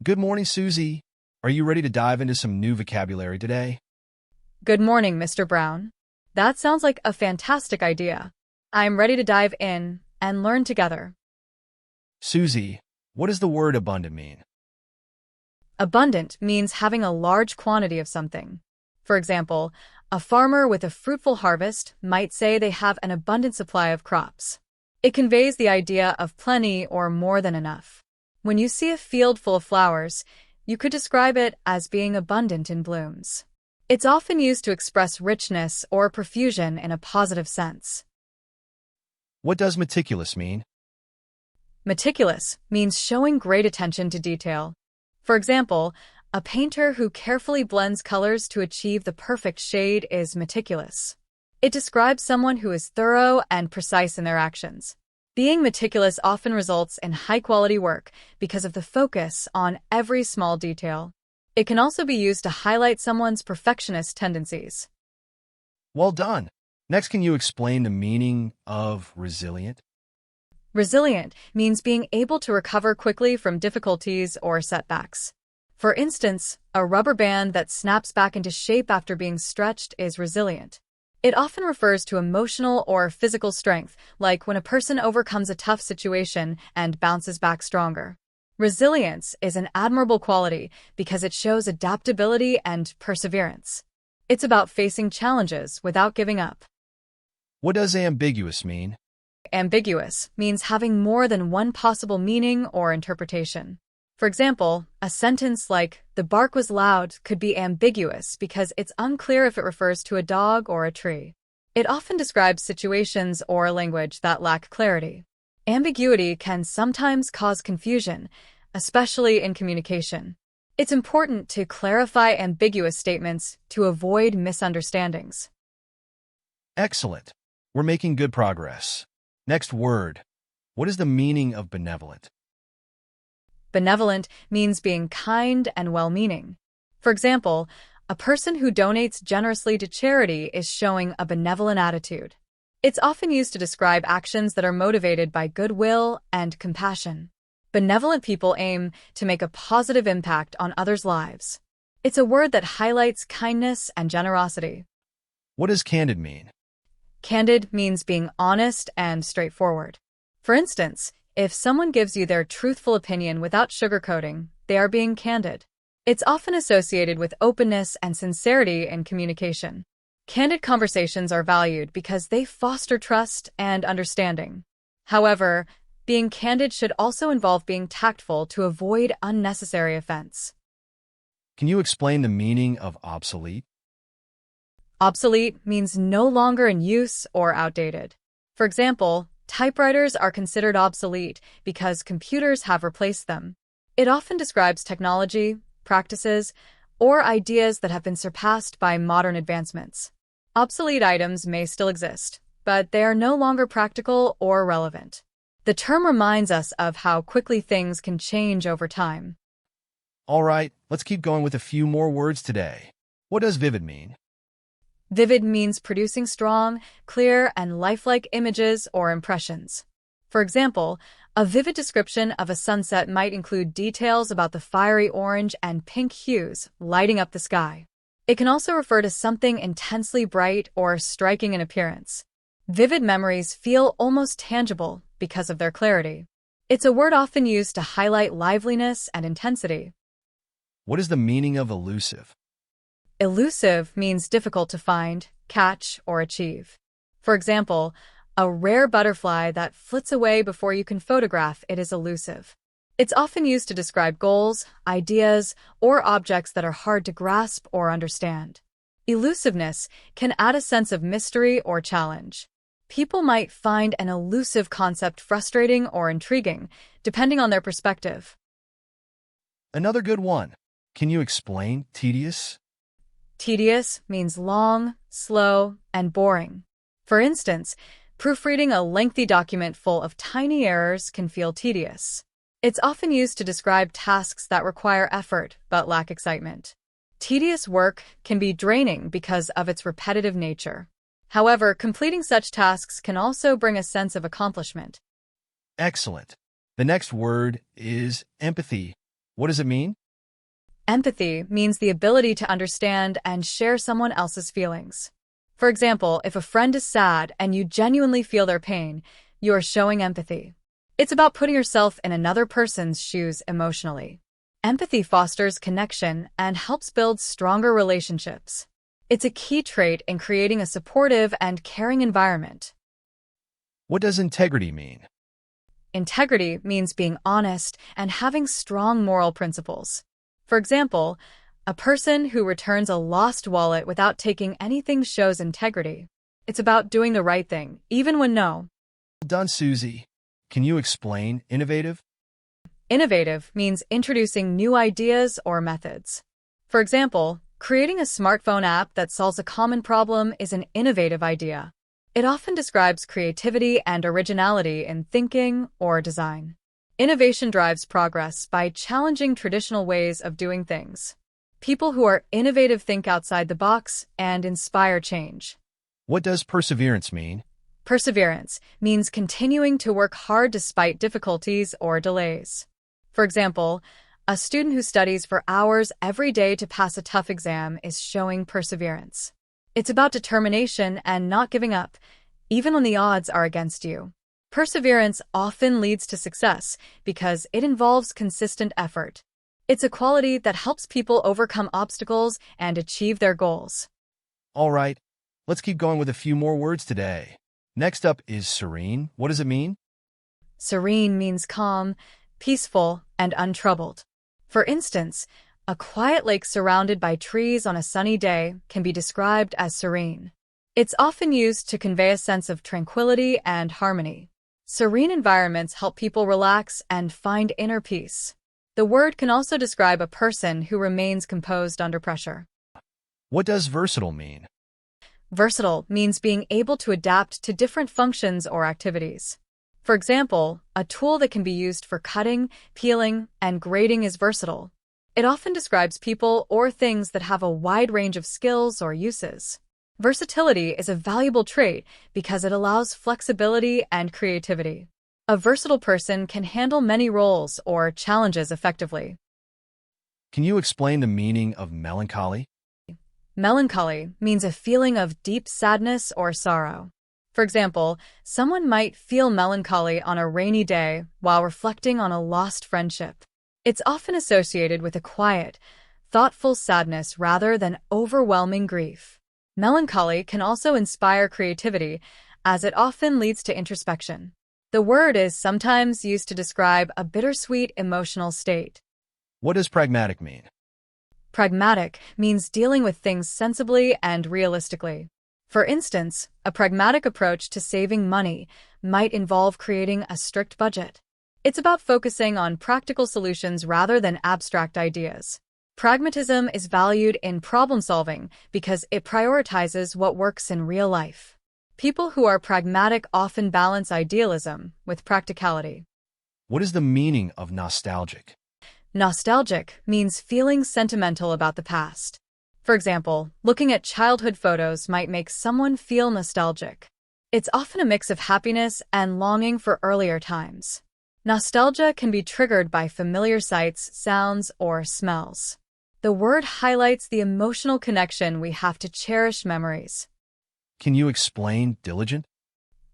Good morning, Suzy. Are you ready to dive into some new vocabulary today? Good morning, Mr. Brown. That sounds like a fantastic idea. I'm ready to dive in and learn together. Suzy, what does the word abundant mean? Abundant means having a large quantity of something. For example, a farmer with a fruitful harvest might say they have an abundant supply of crops. It conveys the idea of plenty or more than enough. When you see a field full of flowers, you could describe it as being abundant in blooms. It's often used to express richness or profusion in a positive sense. What does meticulous mean? Meticulous means showing great attention to detail. For example, a painter who carefully blends colors to achieve the perfect shade is meticulous. It describes someone who is thorough and precise in their actions. Being meticulous often results in high-quality work because of the focus on every small detail. It can also be used to highlight someone's perfectionist tendencies. Well done. Next, can you explain the meaning of resilient? Resilient means being able to recover quickly from difficulties or setbacks. For instance, a rubber band that snaps back into shape after being stretched is resilient. It often refers to emotional or physical strength, like when a person overcomes a tough situation and bounces back stronger. Resilience is an admirable quality because it shows adaptability and perseverance. It's about facing challenges without giving up. What does ambiguous mean? Ambiguous means having more than one possible meaning or interpretation. For example, a sentence like, "The bark was loud," could be ambiguous because it's unclear if it refers to a dog or a tree. It often describes situations or language that lack clarity. Ambiguity can sometimes cause confusion, especially in communication. It's important to clarify ambiguous statements to avoid misunderstandings. Excellent. We're making good progress. Next word. What is the meaning of benevolent? Benevolent means being kind and well-meaning. For example, a person who donates generously to charity is showing a benevolent attitude. It's often used to describe actions that are motivated by goodwill and compassion. Benevolent people aim to make a positive impact on others' lives. It's a word that highlights kindness and generosity. What does candid mean? Candid means being honest and straightforward. For instance, if someone gives you their truthful opinion without sugarcoating, they are being candid. It's often associated with openness and sincerity in communication. Candid conversations are valued because they foster trust and understanding. However, being candid should also involve being tactful to avoid unnecessary offense. Can you explain the meaning of obsolete? Obsolete means no longer in use or outdated. For example, typewriters are considered obsolete because computers have replaced them. It often describes technology, practices, or ideas that have been surpassed by modern advancements. Obsolete items may still exist, but they are no longer practical or relevant. The term reminds us of how quickly things can change over time. All right, let's keep going with a few more words today. What does vivid mean? Vivid means producing strong, clear, and lifelike images or impressions. For example, a vivid description of a sunset might include details about the fiery orange and pink hues lighting up the sky. It can also refer to something intensely bright or striking in appearance. Vivid memories feel almost tangible because of their clarity. It's a word often used to highlight liveliness and intensity. What is the meaning of elusive? Elusive means difficult to find, catch, or achieve. For example, a rare butterfly that flits away before you can photograph it is elusive. It's often used to describe goals, ideas, or objects that are hard to grasp or understand. Elusiveness can add a sense of mystery or challenge. People might find an elusive concept frustrating or intriguing, depending on their perspective. Another good one. Can you explain tedious? Tedious means long, slow, and boring. For instance, proofreading a lengthy document full of tiny errors can feel tedious. It's often used to describe tasks that require effort but lack excitement. Tedious work can be draining because of its repetitive nature. However, completing such tasks can also bring a sense of accomplishment. Excellent. The next word is empathy. What does it mean? Empathy means the ability to understand and share someone else's feelings. For example, if a friend is sad and you genuinely feel their pain, you are showing empathy. It's about putting yourself in another person's shoes emotionally. Empathy fosters connection and helps build stronger relationships. It's a key trait in creating a supportive and caring environment. What does integrity mean? Integrity means being honest and having strong moral principles. For example, a person who returns a lost wallet without taking anything shows integrity. It's about doing the right thing, even when no. Well done, Suzy. Can you explain innovative? Innovative means introducing new ideas or methods. For example, creating a smartphone app that solves a common problem is an innovative idea. It often describes creativity and originality in thinking or design. Innovation drives progress by challenging traditional ways of doing things. People who are innovative think outside the box and inspire change. What does perseverance mean? Perseverance means continuing to work hard despite difficulties or delays. For example, a student who studies for hours every day to pass a tough exam is showing perseverance. It's about determination and not giving up, even when the odds are against you. Perseverance often leads to success because it involves consistent effort. It's a quality that helps people overcome obstacles and achieve their goals. All right, let's keep going with a few more words today. Next up is serene. What does it mean? Serene means calm, peaceful, and untroubled. For instance, a quiet lake surrounded by trees on a sunny day can be described as serene. It's often used to convey a sense of tranquility and harmony. Serene environments help people relax and find inner peace. The word can also describe a person who remains composed under pressure. What does versatile mean? Versatile means being able to adapt to different functions or activities. For example, a tool that can be used for cutting, peeling, and grading is versatile. It often describes people or things that have a wide range of skills or uses. Versatility is a valuable trait because it allows flexibility and creativity. A versatile person can handle many roles or challenges effectively. Can you explain the meaning of melancholy? Melancholy means a feeling of deep sadness or sorrow. For example, someone might feel melancholy on a rainy day while reflecting on a lost friendship. It's often associated with a quiet, thoughtful sadness rather than overwhelming grief. Melancholy can also inspire creativity, as it often leads to introspection. The word is sometimes used to describe a bittersweet emotional state. What does pragmatic mean? Pragmatic means dealing with things sensibly and realistically. For instance, a pragmatic approach to saving money might involve creating a strict budget. It's about focusing on practical solutions rather than abstract ideas. Pragmatism is valued in problem-solving because it prioritizes what works in real life. People who are pragmatic often balance idealism with practicality. What is the meaning of nostalgic? Nostalgic means feeling sentimental about the past. For example, looking at childhood photos might make someone feel nostalgic. It's often a mix of happiness and longing for earlier times. Nostalgia can be triggered by familiar sights, sounds, or smells. The word highlights the emotional connection we have to cherished memories. Can you explain diligent?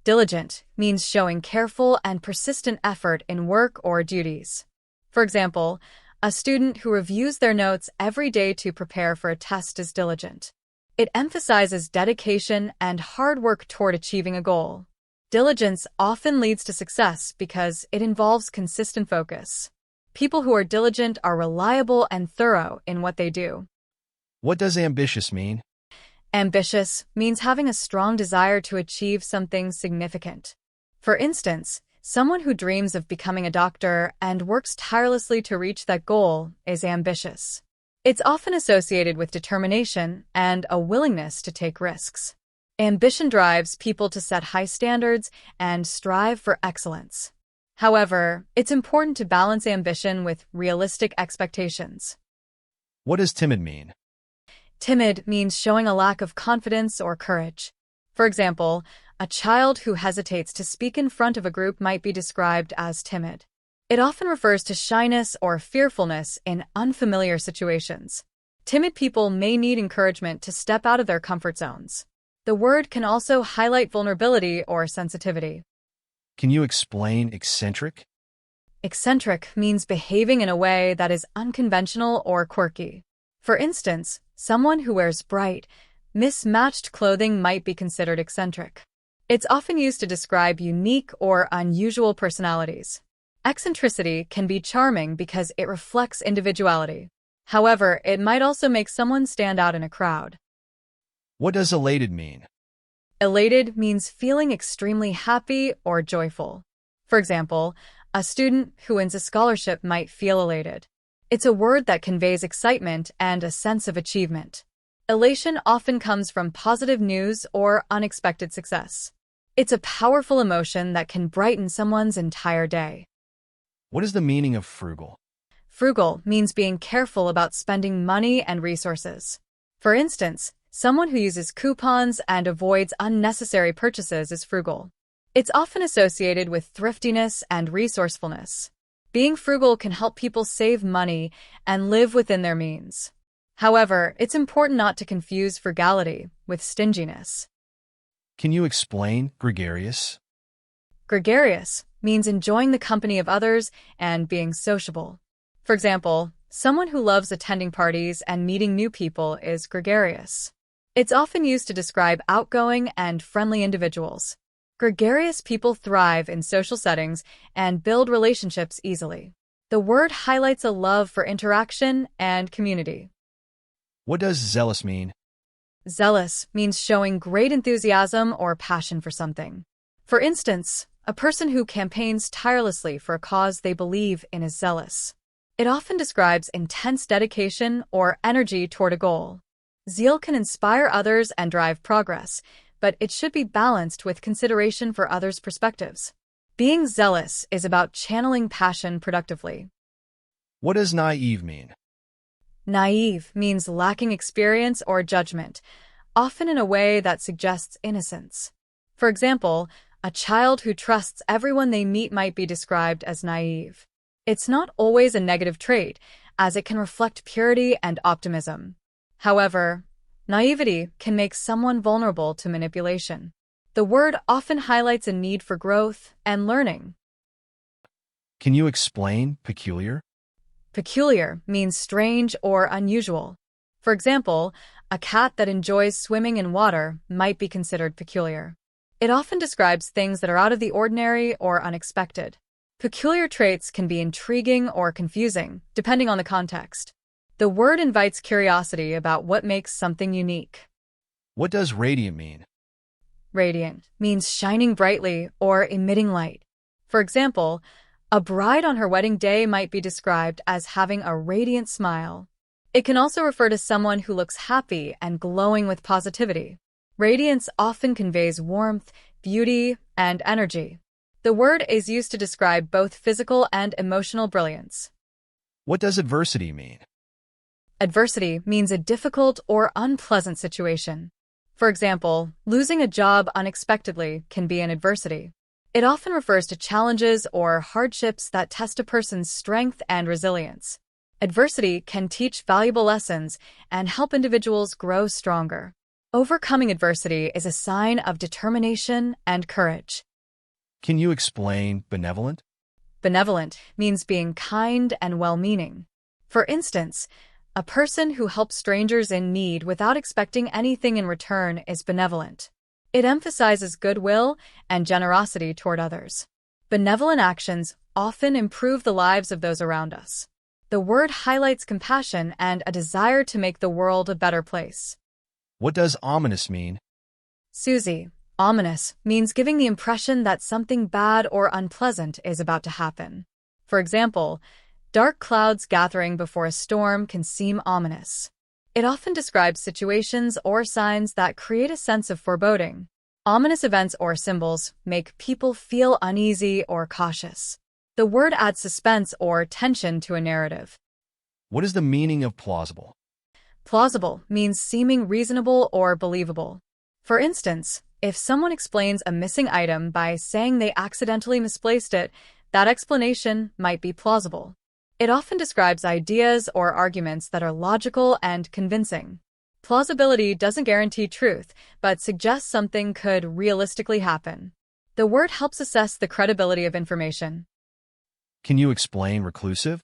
Diligent means showing careful and persistent effort in work or duties. For example, a student who reviews their notes every day to prepare for a test is diligent. It emphasizes dedication and hard work toward achieving a goal. Diligence often leads to success because it involves consistent focus. People who are diligent are reliable and thorough in what they do. What does ambitious mean? Ambitious means having a strong desire to achieve something significant. For instance, someone who dreams of becoming a doctor and works tirelessly to reach that goal is ambitious. It's often associated with determination and a willingness to take risks. Ambition drives people to set high standards and strive for excellence. However, it's important to balance ambition with realistic expectations. What does timid mean? Timid means showing a lack of confidence or courage. For example, a child who hesitates to speak in front of a group might be described as timid. It often refers to shyness or fearfulness in unfamiliar situations. Timid people may need encouragement to step out of their comfort zones. The word can also highlight vulnerability or sensitivity. Can you explain eccentric? Eccentric means behaving in a way that is unconventional or quirky. For instance, someone who wears bright, mismatched clothing might be considered eccentric. It's often used to describe unique or unusual personalities. Eccentricity can be charming because it reflects individuality. However, it might also make someone stand out in a crowd. What does elated mean? Elated means feeling extremely happy or joyful. For example, a student who wins a scholarship might feel elated. It's a word that conveys excitement and a sense of achievement. Elation often comes from positive news or unexpected success. It's a powerful emotion that can brighten someone's entire day. What is the meaning of frugal? Frugal means being careful about spending money and resources. For instance, someone who uses coupons and avoids unnecessary purchases is frugal. It's often associated with thriftiness and resourcefulness. Being frugal can help people save money and live within their means. However, it's important not to confuse frugality with stinginess. Can you explain gregarious? Gregarious means enjoying the company of others and being sociable. For example, someone who loves attending parties and meeting new people is gregarious. It's often used to describe outgoing and friendly individuals. Gregarious people thrive in social settings and build relationships easily. The word highlights a love for interaction and community. What does zealous mean? Zealous means showing great enthusiasm or passion for something. For instance, a person who campaigns tirelessly for a cause they believe in is zealous. It often describes intense dedication or energy toward a goal. Zeal can inspire others and drive progress, but it should be balanced with consideration for others' perspectives. Being zealous is about channeling passion productively. What does naive mean? Naive means lacking experience or judgment, often in a way that suggests innocence. For example, a child who trusts everyone they meet might be described as naive. It's not always a negative trait, as it can reflect purity and optimism. However, naivety can make someone vulnerable to manipulation. The word often highlights a need for growth and learning. Can you explain peculiar? Peculiar means strange or unusual. For example, a cat that enjoys swimming in water might be considered peculiar. It often describes things that are out of the ordinary or unexpected. Peculiar traits can be intriguing or confusing, depending on the context. The word invites curiosity about what makes something unique. What does radiant mean? Radiant means shining brightly or emitting light. For example, a bride on her wedding day might be described as having a radiant smile. It can also refer to someone who looks happy and glowing with positivity. Radiance often conveys warmth, beauty, and energy. The word is used to describe both physical and emotional brilliance. What does adversity mean? Adversity means a difficult or unpleasant situation. For example, losing a job unexpectedly can be an adversity. It often refers to challenges or hardships that test a person's strength and resilience. Adversity can teach valuable lessons and help individuals grow stronger. Overcoming adversity is a sign of determination and courage. Can you explain benevolent? Benevolent means being kind and well-meaning. For instance, a person who helps strangers in need without expecting anything in return is benevolent. It emphasizes goodwill and generosity toward others. Benevolent actions often improve the lives of those around us. The word highlights compassion and a desire to make the world a better place. What does ominous mean? Suzy, ominous means giving the impression that something bad or unpleasant is about to happen. For example, dark clouds gathering before a storm can seem ominous. It often describes situations or signs that create a sense of foreboding. Ominous events or symbols make people feel uneasy or cautious. The word adds suspense or tension to a narrative. What is the meaning of plausible? Plausible means seeming reasonable or believable. For instance, if someone explains a missing item by saying they accidentally misplaced it, That explanation might be plausible. It often describes ideas or arguments that are logical and convincing. Plausibility doesn't guarantee truth, but suggests something could realistically happen. The word helps assess the credibility of information. Can you explain reclusive?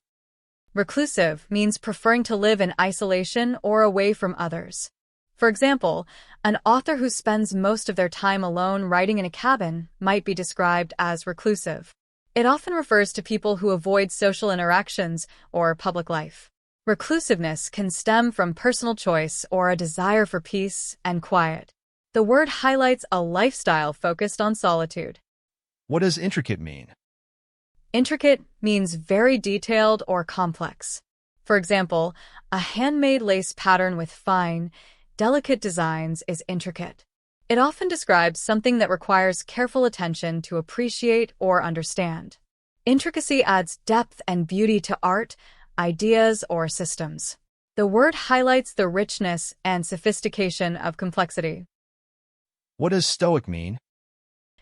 Reclusive means preferring to live in isolation or away from others. For example, an author who spends most of their time alone writing in a cabin might be described as reclusive. It often refers to people who avoid social interactions or public life. Reclusiveness can stem from personal choice or a desire for peace and quiet. The word highlights a lifestyle focused on solitude. What does intricate mean? Intricate means very detailed or complex. For example, a handmade lace pattern with fine, delicate designs is intricate. It often describes something that requires careful attention to appreciate or understand. Intricacy adds depth and beauty to art, ideas, or systems. The word highlights the richness and sophistication of complexity. What does stoic mean?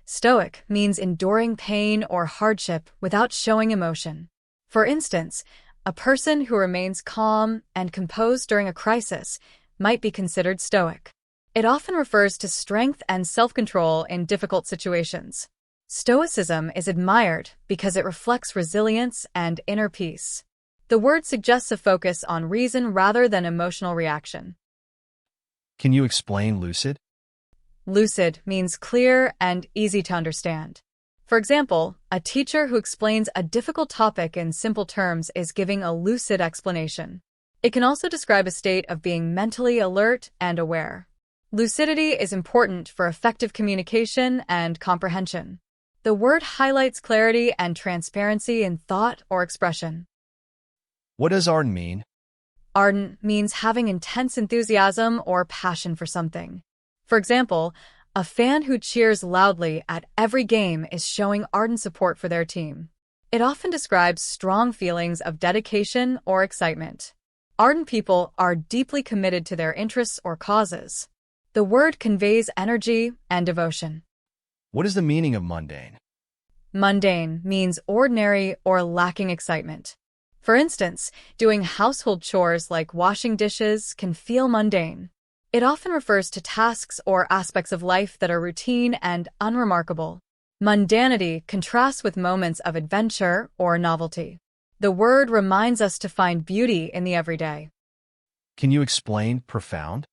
Stoic means enduring pain or hardship without showing emotion. For instance, a person who remains calm and composed during a crisis might be considered stoic. It often refers to strength and self-control in difficult situations. Stoicism is admired because it reflects resilience and inner peace. The word suggests a focus on reason rather than emotional reaction. Can you explain lucid? Lucid means clear and easy to understand. For example, a teacher who explains a difficult topic in simple terms is giving a lucid explanation. It can also describe a state of being mentally alert and aware. Lucidity is important for effective communication and comprehension. The word highlights clarity and transparency in thought or expression. What does ardent mean? Ardent means having intense enthusiasm or passion for something. For example, a fan who cheers loudly at every game is showing ardent support for their team. It often describes strong feelings of dedication or excitement. Ardent people are deeply committed to their interests or causes. The word conveys energy and devotion. What is the meaning of mundane? Mundane means ordinary or lacking excitement. For instance, doing household chores like washing dishes can feel mundane. It often refers to tasks or aspects of life that are routine and unremarkable. Mundanity contrasts with moments of adventure or novelty. The word reminds us to find beauty in the everyday. Can you explain profound?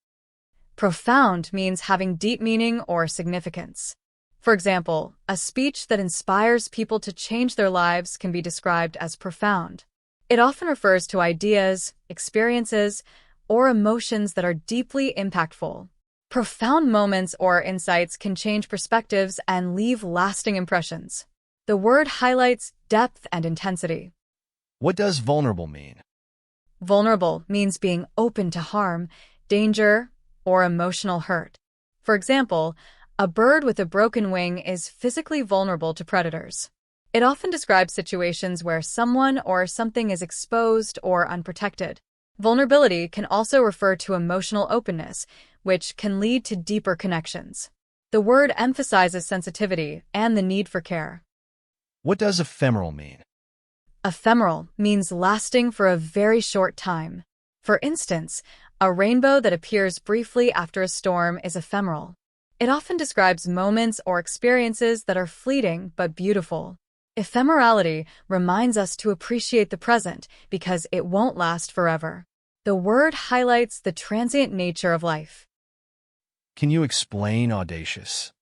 Profound means having deep meaning or significance. For example, a speech that inspires people to change their lives can be described as profound. It often refers to ideas, experiences, or emotions that are deeply impactful. Profound moments or insights can change perspectives and leave lasting impressions. The word highlights depth and intensity. What does vulnerable mean? Vulnerable means being open to harm, danger, or emotional hurt. For example, a bird with a broken wing is physically vulnerable to predators. It often describes situations where someone or something is exposed or unprotected. Vulnerability can also refer to emotional openness, which can lead to deeper connections. The word emphasizes sensitivity and the need for care. What does ephemeral mean? Ephemeral means lasting for a very short time. For instance, a rainbow that appears briefly after a storm is ephemeral. It often describes moments or experiences that are fleeting but beautiful. Ephemerality reminds us to appreciate the present because it won't last forever. The word highlights the transient nature of life. Can you explain audacious?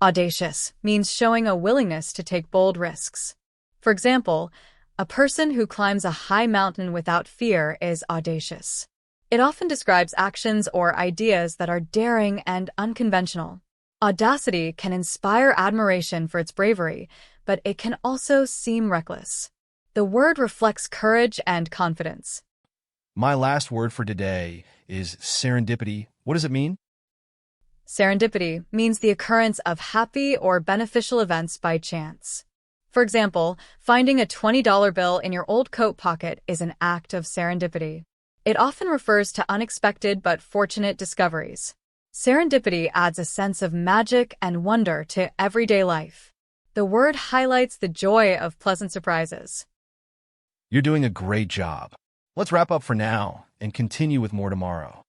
Audacious means showing a willingness to take bold risks. For example, a person who climbs a high mountain without fear is audacious. It often describes actions or ideas that are daring and unconventional. Audacity can inspire admiration for its bravery, but it can also seem reckless. The word reflects courage and confidence. My last word for today is serendipity. What does it mean? Serendipity means the occurrence of happy or beneficial events by chance. For example, finding a $20 bill in your old coat pocket is an act of serendipity. It often refers to unexpected but fortunate discoveries. Serendipity adds a sense of magic and wonder to everyday life. The word highlights the joy of pleasant surprises. You're doing a great job. Let's wrap up for now and continue with more tomorrow.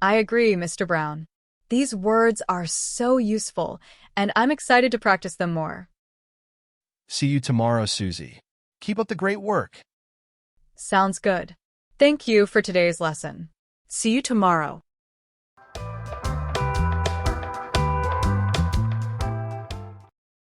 I agree, Mr. Brown. These words are so useful, and I'm excited to practice them more. See you tomorrow, Suzy. Keep up the great work. Sounds good. Thank you for today's lesson. See you tomorrow.